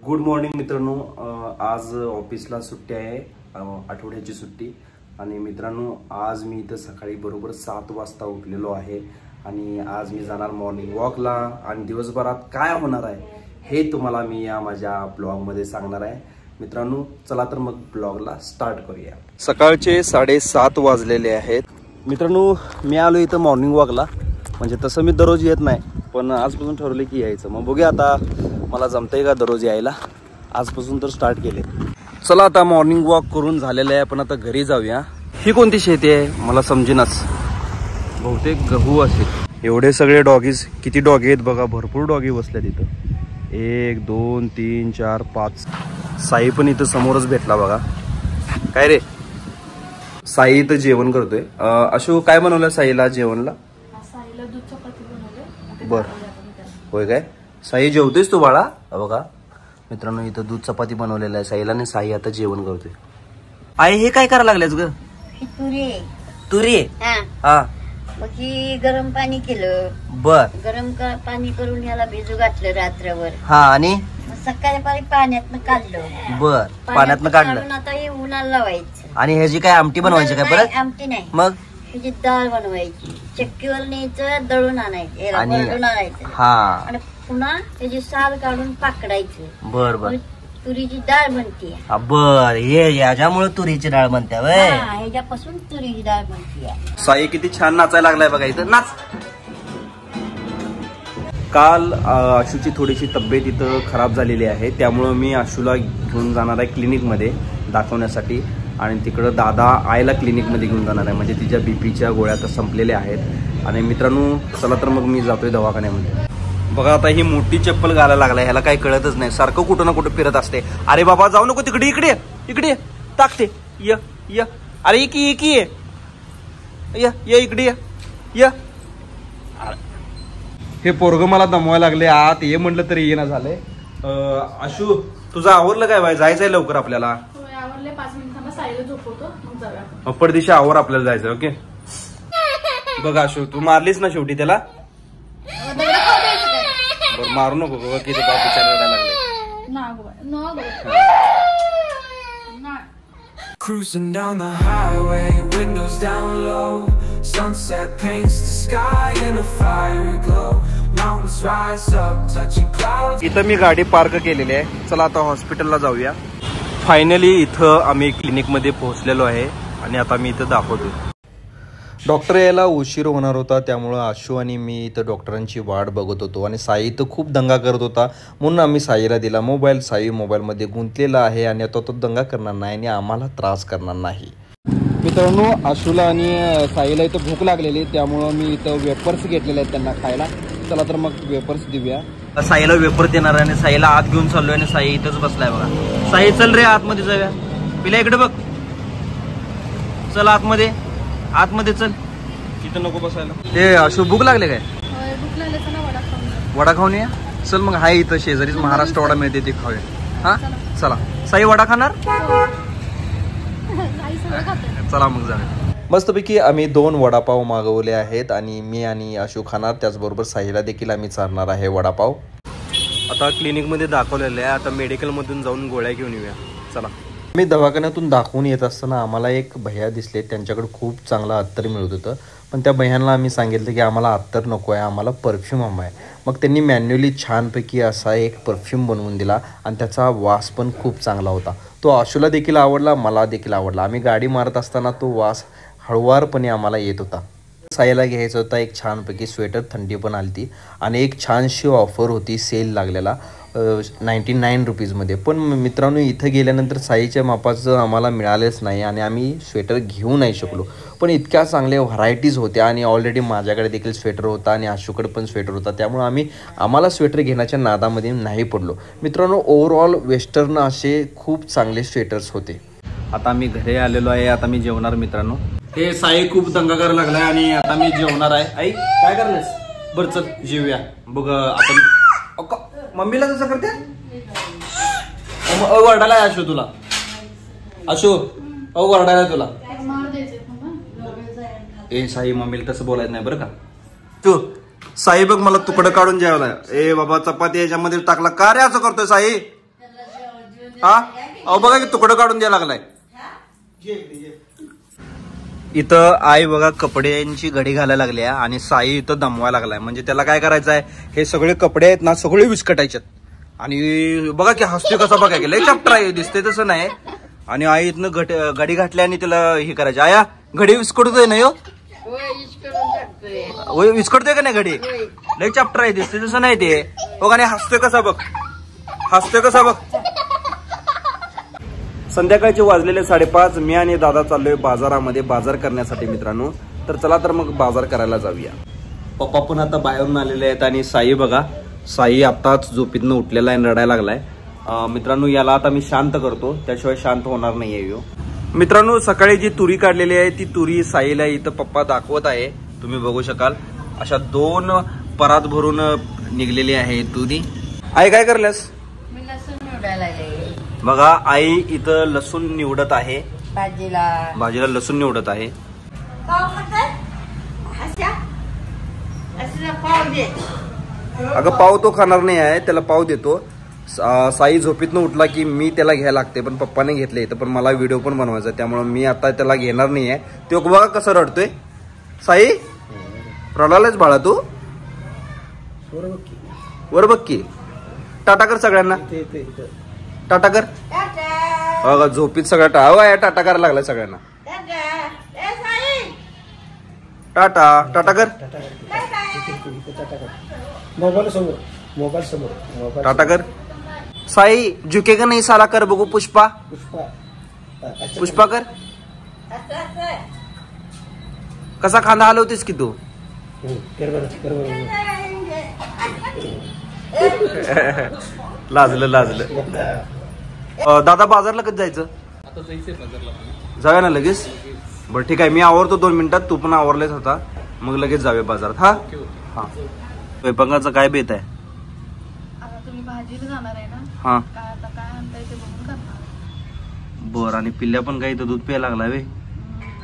Good morning मित्रांनो, आज ऑफिसला सुट्टी आहे, आठवड्याची सुट्टी. आणि मित्रांनो आज मी इथं सकाळी बरोबर 7 वाजता उठलेलो आहे आणि आज मी जाणार मॉर्निंग वॉकला. आणि दिवसभरात काय होणार आहे हे तुम्हाला मी या माझ्या ब्लॉगमध्ये सांगणार आहे. मित्रांनो चला तर मग ब्लॉगला स्टार्ट करूया. सकाळचे 7:30 वाजलेले आहेत. मित्रांनो मी आलो इथं मॉर्निंग वॉकला. म्हणजे तसं मी दररोज येत नाही, पण आजपासून ठरवले की यायचं. मग बघूया आता मला जमतंय का दररोज यायला. आजपासून तर स्टार्ट केले. चला आता मॉर्निंग वॉक करून झालेलं आहे, पण आता घरी जाऊया. ही कोणती शेती आहे मला समजेनाच, बहुतेक गहू असेल. एवढे सगळे डॉगीज, किती डॉगी आहेत बघा, भरपूर डॉगी बसल्या तिथं. 1 2 3 4 5. साई पण इथं समोरच भेटला बघा. काय रे साई इथं जेवण करतोय. अशो काय बनवलं साईला जेवणला? दूध चपाती बनवले. बर होय काय साई जेवतोयस तू बाळा? बघा मित्रांनो इथं दूध चपाती बनवलेलं आहे साईला आणि साई आता जेवण करतोय. आई हे काय करायला लागलेस ग? तुरी हा मग ही गरम पाणी केलं. बर गरम पाणी करून याला भिजू घातलं रात्रभर. हा आणि सकाळी पाण्यातनं काढलं. बर पाण्यातनं काढलं. आता हे उन्हाला लावायचं. आणि ह्याची काय आमटी बनवायची काय परत? आमटी नाही, मग ह्याची डाळ बनवायची. चक्कीवर न्यायचं, दळून आणायचं, आणि दळून आणायचं. हा आणि पुन्हा त्याची साल काढून पाकडायचं. बर बर तुरीची डाळ बनते. बर हे याच्यामुळे तुरीची डाळ बनते वय. ह्याच्यापासून तुरीची डाळ बनते. साई किती छान नाचायला लागलाय बघा इथं. नाच. काल आशूची थोडीशी तब्येत इथं खराब झालेली आहे, त्यामुळं मी आशूला घेऊन जाणार आहे क्लिनिकमध्ये दाखवण्यासाठी. आणि तिकडं दादा आईला क्लिनिकमध्ये घेऊन जाणार आहे, म्हणजे तिच्या बीपीच्या गोळ्या तर संपलेल्या आहेत. आणि मित्रांनो चला तर मग मी जातोय दवाखान्यामध्ये. बघा आता ही मोठी चप्पल घालायला लागलाय, ह्याला काही कळतच नाही, सारखं कुठं ना कुठं फिरत असते. अरे बाबा जाऊ नको तिकडे, इकडे इकडे टाकते. य अरे इकी ये इकडे ये. हे पोरग मला दमवायला लागले. आत ये म्हटलं तरी येणं झालंय. आशू तुझं आवरलं काय बाय? जायचंय लवकर आपल्याला. आवरले 5 मिनिटांना साईला झोपवतो मग जाऊया. पडदिशी आवर आपल्याला जायचं. ओके बघ आशू तू मारलीस ना शेवटी त्याला. बरं मारू नको बघ किती बाप विचार करायला लागले. Cruising down the highway, windows down low. Sunset paints the sky in a fiery glow. Mountains rise up, touching clouds. इथं मी गाडी पार्क केलेली आहे. चला आता हॉस्पिटलला जाऊया. फायनली इथं आम्ही क्लिनिकमध्ये पोहोचलेलो आहे आणि आता मी इथं दाखवतो. डॉक्टर यायला उशीर होणार होता, त्यामुळं आशू आणि मी इथं डॉक्टरांची वाट बघत होतो. आणि साई इथं खूप दंगा करत होता, म्हणून आम्ही साईला दिला मोबाईल. साई मोबाईलमध्ये गुंतलेला आहे आणि आता तो दंगा करणार नाही आणि आम्हाला त्रास करणार नाही. मित्रांनो आशूला आणि साईला इथं भूक लागलेली, त्यामुळं मी इथं वेपर्स घेतलेले आहेत त्यांना खायला. चला तर मग वेपर्स देऊया. साईला वेपर देणार आणि साईला आत घेऊन चाललोय आणि साई इथंच बसलाय बघा. साई चल रे आतमध्ये जाऊया. पिल्या इकडे बघ, चल आतमध्ये चल, इथं नको बसायला. ते आशू भूक लागले काय? वडा खाऊन या. चल मग हाय इथं शेजारीच महाराष्ट्र वडा मिळते, ते खाऊया. हा चला. साई वडा खाणार? चला मग जाऊया. मस्तपैकी आम्ही 2 वडापाव मागवले आहेत आणि मी आणि आशू खाणार, त्याचबरोबर साईला देखील आम्ही चारणार आहे वडापाव. आता क्लिनिकमध्ये दाखवलेलं आहे, आता मेडिकलमधून जाऊन गोळ्या घेऊन येऊया. चला. मी दवाखान्यातून दाखवून येत असताना आम्हाला एक भैया दिसले, त्यांच्याकडे खूप चांगला अत्तर मिळत होतं. पण त्या भैयांना आम्ही सांगितलं की आम्हाला अत्तर नको आहे, आम्हाला परफ्यूम हवा आहे. मग त्यांनी मॅन्युअली छानपैकी असा एक परफ्यूम बनवून दिला आणि त्याचा वास पण खूप चांगला होता. तो आशूला देखील आवडला, मला देखील आवडला. आम्ही गाडी मारत असताना तो वास हळुवारपणे आम्हाला येत होता. साईला घ्यायचा होता एक छानपैकी स्वेटर, थंडी पण आली ती आणि एक छानशी ऑफर होती सेल लागलेला 99 रुपीजमध्ये. पण मित्रांनो इथं गेल्यानंतर साईच्या मापाचं आम्हाला मिळालेच नाही आणि आम्ही स्वेटर घेऊ नाही शकलो. पण इतक्या चांगल्या व्हरायटीज होत्या आणि ऑलरेडी माझ्याकडे देखील स्वेटर होता आणि आशूकडे पण स्वेटर होता, त्यामुळे आम्हाला स्वेटर घेण्याच्या नादामध्ये नाही पडलो. मित्रांनो ओव्हरऑल वेस्टर्न असे खूप चांगले स्वेटर्स होते. आता मी घरी आलेलो आहे, आता मी जेवणार. मित्रांनो हे साई खूप दंगा करायला लागलाय आणि आता मी जेवणार आहे. आई काय करलेस? बरं चल जेवूया. बघ आपण मम्मीला कसं करते वरडायला आशू तुला. आशू वरडायला तुला. ए साई मम्मीला तसं बोलायचं नाही बरं का. तू साई बघ मला तुकडं काढून जेवलाय. ए बाबा चपाती याच्यामध्ये टाकला का रे? असं करतोय साई? हा अहो बघा की तुकडं काढून द्यायला लागलाय. इथं आई बघा कपड्यांची घडी घालायला लागली आहे आणि साई इथं दमवायला लागलाय. म्हणजे त्याला काय करायचं आहे, हे सगळे कपडे आहेत ना सगळे विस्कटायचे आणि बघा की हसते कसा बघा की लय चॅप्टर आहे, दिसते तसं नाही. आणि आई इथनं घडी घातली आणि त्याला हे करायचं. आया घडी विस्कटतोय नाही हो, विस्कटतोय का नाही घडी, लय चॅप्टर आहे, दिसते तसं नाही ते बघ. आणि हसतोय कसा बघ, हसतोय कसा बघ. संध्याकाळचे वाजलेले 5:30. मी आणि दादा चाललोय बाजारामध्ये बाजार करण्यासाठी मित्रांनो. तर चला तर मग बाजार करायला जाऊया. पप्पा पण आता बाहेरून आलेले आहेत आणि साई बघा, साई आताच झोपीतनं उठलेला आहे, रडायला लागलाय. मित्रांनो याला आता मी शांत करतो, त्याशिवाय शांत होणार नाहीये यो. मित्रांनो सकाळी जी तुरी काढलेली आहे ती तुरी साईला इथं पप्पा दाखवत आहे. तुम्ही बघू शकाल अशा 2 परात भरून निघलेली आहे तुरी. आई काय करल्यास? मी लसूण निवडायला लागले. बघा आई इथं लसूण निवडत आहे, भाजीला लसूण निवडत आहे. पाव दे. अगं पाव तो खाणार नाही आहे, त्याला पाव देतो. साई झोपीतनं उठला की मी त्याला घ्यायला लागते, पण पप्पाने घेतले इथं, पण मला व्हिडिओ पण बनवायचा त्यामुळे मी आता त्याला घेणार नाही आहे. तो बघा कसं रडतोय. साई रडालाच बाळा तू, वर बघ की. टाटा कर सगळ्यांना, टाटा कर. बघा झोपीत सगळं टाटा करायला लागलाय सगळ्यांना. टाटा टाटा कर, मोबाईल समोर टाटा कर. साई झुके का नाही साला कर बघू. पुष्पा पुष्पा कर. कसा खांदा हलवतेस की तू. लाजलं दादा बाजारला कधी जायचं? जाऊया ना लगेच. बरं ठीक आहे, मी आवरतो 2 मिनिटात, तू पण आवरलेच होता, मग लगेच जाऊया बाजारात. हा हा. स्वयंपाकाचं काय बेत आहे? आता तुम्ही भाजीला जाणार आहे ना? हा काय आता काय आणताय ते बघून करणार. बर. आणि पिल्ल्या पण काही दूध प्यायला लागलाय वे,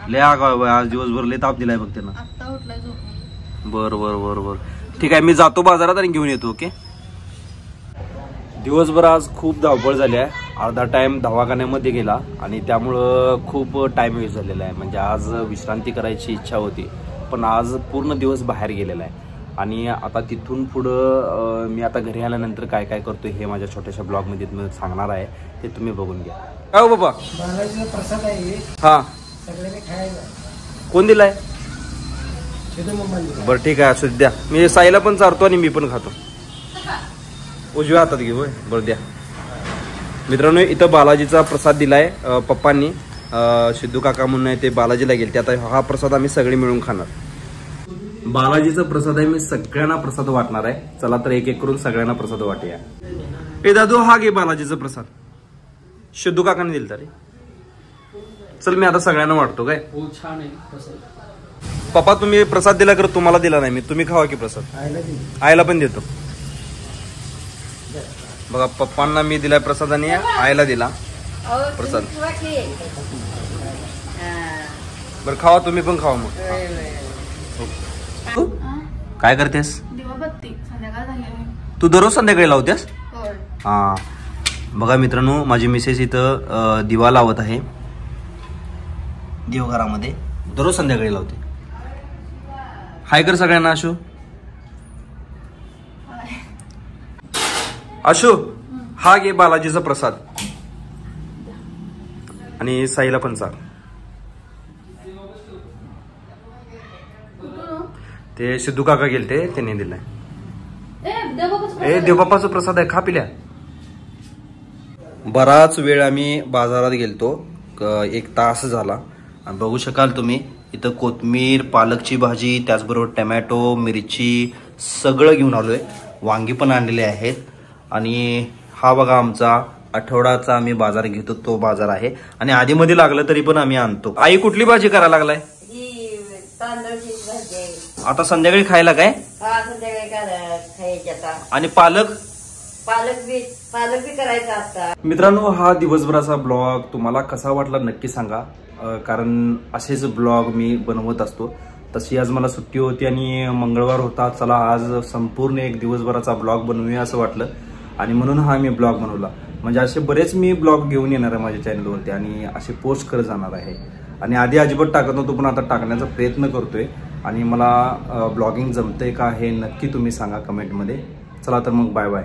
लय आगाव आज दिवसभर लय ताप दिलाय बघ त्यानं. आता उठलाय झोपून. बर ठीक आहे, मी जातो बाजारात आणि घेऊन येतो. ओके. दिवसभर आज खूप धावपळ झाली आहे. अर्धा टाइम दवाखान्यामध्ये गेला आणि त्यामुळं खूप टाइम वेस्ट झालेला आहे. म्हणजे आज विश्रांती करायची इच्छा होती, पण आज पूर्ण दिवस बाहेर गेलेला आहे. आणि आता तिथून पुढं मी आता घरी आल्यानंतर काय काय करतो हे माझ्या छोट्याशा ब्लॉगमध्ये मी सांगणार आहे, ते तुम्ही बघून घ्या. काय हो बाबा? बालाजीचा प्रसाद आहे हा, सगळ्यांनी खायला. कोण दिलाय? बरं बरं ठीक आहे, असं द्या. मी साईला पण चारतो आणि मी पण खातो. उजव्या हातात घेऊ. बरं द्या. मित्रांनो इथं बालाजीचा प्रसाद दिलाय पप्पांनी. सिद्धू काका म्हणून आहे ते बालाजीला गेले, आता हा प्रसाद आम्ही सगळे मिळून खाणार. बालाजीचा प्रसाद आहे, मी सगळ्यांना प्रसाद वाटणार आहे. चला तर एक एक करून सगळ्यांना प्रसाद वाटूया. ए दादू हा घे बालाजीचा प्रसाद, सिद्धू काकाने दिलता रे. चल मी आता सगळ्यांना वाटतो. काय छान आहे प्रसाद. पप्पा तुम्ही प्रसाद दिला कर, तुम्हाला दिला नाही मी, तुम्ही खावा की प्रसाद. आईला पण देतो. बघा पप्पांना मी दिलाय प्रसाद आणि आईला दिला प्रसाद. बरं खावा, तुम्ही पण खावा. मग काय करतेस? दिवाबत्ती संध्याकाळ झाली आहे. तू दररोज संध्याकाळी लावतेस? होय. हा बघा मित्रांनो, माझी मिसेस इथं दिवा लावत आहे देवघरामध्ये, दररोज संध्याकाळी लावते. हाय कर सगळ्यांना. आशू आशू हा घे बालाजीचा प्रसाद आणि साईला पण सांग. ते सिद्धू काका गेलते, त्यांनी दिलाय. ए देवबापाचा प्रसाद आहे, खा पिल्या. बराच वेळ आम्ही बाजारात गेलतो, 1 तास झाला. बघू शकाल तुम्ही इथं कोथमीर, पालकची भाजी, त्याचबरोबर टमॅटो, मिरची सगळं घेऊन आलोय. वांगी पण आणलेले आहेत. आणि हा बघा आमचा आठवड्याचा आम्ही बाजार घेतो तो बाजार आहे. आणि आधी मध्ये लागलं तरी पण आम्ही आणतो. आई कुठली भाजी करायला लागलाय? आता संध्याकाळी खायला काय? आणि पालक बी करायचा आता. मित्रांनो हा दिवसभराचा ब्लॉग तुम्हाला कसा वाटला नक्की सांगा, कारण असेच ब्लॉग मी बनवत असतो. तशी आज मला सुट्टी होती आणि मंगळवार होता. चला आज संपूर्ण एक दिवसभराचा ब्लॉग बनवूया असं वाटलं आणि म्हणून हा मी ब्लॉग बनवला. म्हणजे असे बरेच मी ब्लॉग घेऊन येणार आहे माझ्या चॅनलवरती आणि असे पोस्ट करत जाणार आहे. आणि आधी अजिबात टाकत नव्हतो, पण आता टाकण्याचा प्रयत्न करतोय. आणि मला ब्लॉगिंग जमतंय का हे नक्की तुम्ही सांगा कमेंटमध्ये. चला तर मग बाय बाय.